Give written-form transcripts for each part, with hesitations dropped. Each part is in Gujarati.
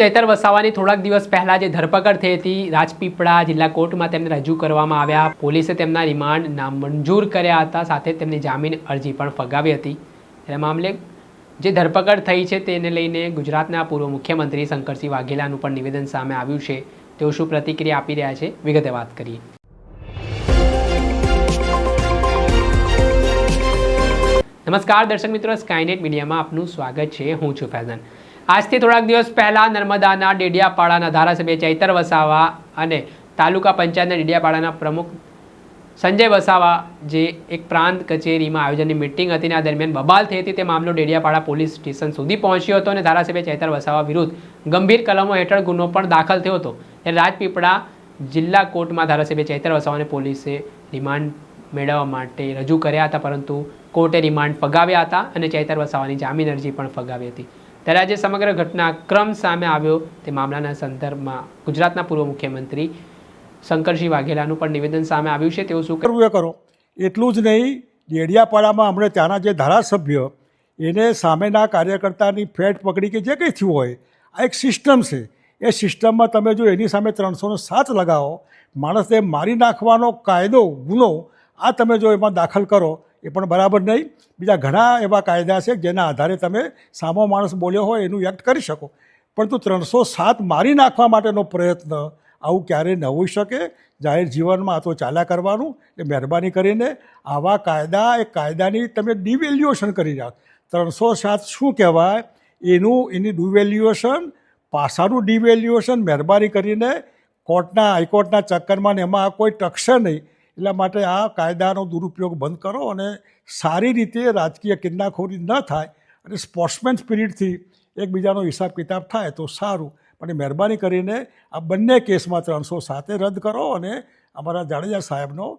ચૈતર વસાવાની થોડાક દિવસ પહેલા જે ધરપકડ થઈ હતી રાજપીપળા જિલ્લા કોર્ટમાં તેમને રજૂ કરવામાં આવ્યા. પોલીસે તેમના રિમાન્ડ નામંજૂર કર્યા હતા, સાથે તેમની જામીન અરજી પણ ફગાવી હતી. એ મામલે જે ધરપકડ થઈ છે તેને લઈને ગુજરાતના પૂર્વ મુખ્યમંત્રી શંકરસિંહ વાઘેલાનું પણ નિવેદન સામે આવ્યું છે. તેઓ શું પ્રતિક્રિયા આપી રહ્યા છે, વિગતે વાત કરીએ. નમસ્કાર દર્શક મિત્રો, સ્કાયનેટ મીડિયામાં આપનું સ્વાગત છે. હું છું ફૈઝાન. આજથી થોડાક દિવસ પહેલાં નર્મદાના ડેડિયાપાડાના ધારાસભ્ય ચૈતર વસાવા અને તાલુકા પંચાયતના ડેડિયાપાડાના પ્રમુખ સંજય વસાવા જે એક પ્રાંત કચેરીમાં આયોજનની મિટિંગ હતી અને આ દરમિયાન બબાલ થઈ હતી. તે મામલો ડેડિયાપાડા પોલીસ સ્ટેશન સુધી પહોંચ્યો હતો અને ધારાસભ્ય ચૈતર વસાવા વિરુદ્ધ ગંભીર કલમો હેઠળ ગુનો પણ દાખલ થયો હતો. ત્યારે રાજપીપળા જિલ્લા કોર્ટમાં ધારાસભ્ય ચૈતર વસાવાને પોલીસે રિમાન્ડ મેળવવા માટે રજૂ કર્યા હતા, પરંતુ કોર્ટે રિમાન્ડ ફગાવ્યા હતા અને ચૈતર વસાવાની જામીન અરજી પણ ફગાવી હતી. ત્યારે આજે સમગ્ર ઘટનાક્રમ સામે આવ્યો. તે મામલાના સંદર્ભમાં ગુજરાતના પૂર્વ મુખ્યમંત્રી શંકરસિંહ વાઘેલાનું પણ નિવેદન સામે આવ્યું છે. તેઓ શું કરવું એ કરો. એટલું જ નહીં, ડેડિયાપાડામાં હમણાં ત્યાંના જે ધારાસભ્ય એને સામેના કાર્યકર્તાની ફેટ પકડી કે જે કંઈ થયું હોય, આ એક સિસ્ટમ છે. એ સિસ્ટમમાં તમે જો એની સામે 307 લગાવો, માણસને મારી નાખવાનો કાયદો ગુનો આ તમે જો એમાં દાખલ કરો એ પણ બરાબર નહીં. બીજા ઘણા એવા કાયદા છે જેના આધારે તમે સામો માણસ બોલ્યો હોય એનું એક્ટ કરી શકો, પરંતુ 307 મારી નાખવા માટેનો પ્રયત્ન આવું ક્યારેય ન હોઈ શકે. જાહેર જીવનમાં આ તો ચાલ્યા કરવાનું. એ મહેરબાની કરીને આવા કાયદા એ કાયદાની તમે ડિવેલ્યુએશન કરી જાઓ. 307 શું કહેવાય એની ડિવેલ્યુએશન, પાસાનું ડિવેલ્યુએશન મહેરબાની કરીને હાઈકોર્ટના ચક્કરમાં ને એમાં કોઈ ટકશે નહીં. એટલા માટે આ કાયદાનો દુરુપયોગ બંધ કરો અને સારી રીતે રાજકીય કિન્નાખોરી ન થાય અને સ્પોર્ટ્સમેન સ્પિરિટથી એકબીજાનો હિસાબ કિતાબ થાય તો સારું. પણ મહેરબાની કરીને આ બંને કેસમાં 307 રદ કરો અને અમારા જાડેજા સાહેબનો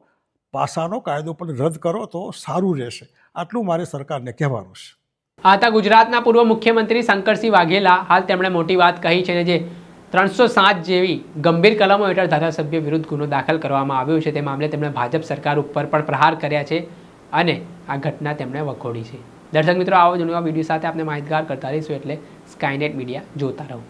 પાસાનો કાયદો પણ રદ કરો તો સારું રહેશે. આટલું મારે સરકારને કહેવાનું છે. આ હતા ગુજરાતના પૂર્વ મુખ્યમંત્રી શંકરસિંહ વાઘેલા. હાલ તેમણે મોટી વાત કહી છે ને જે 307 જેવી ગંભીર કલમો હેઠળ ધારાસભ્ય વિરુદ્ધ ગુનો દાખલ કરવામાં આવ્યો છે. તે મામલે તેમણે ભાજપ સરકાર ઉપર પણ પ્રહાર કર્યા છે અને આ ઘટના તેમણે વખોડી છે. દર્શક મિત્રો, આવો જ નવા વિડીયો સાથે આપણે માહિતગાર કરતા રહીશું, એટલે સ્કાયનેટ મીડિયા જોતા રહો.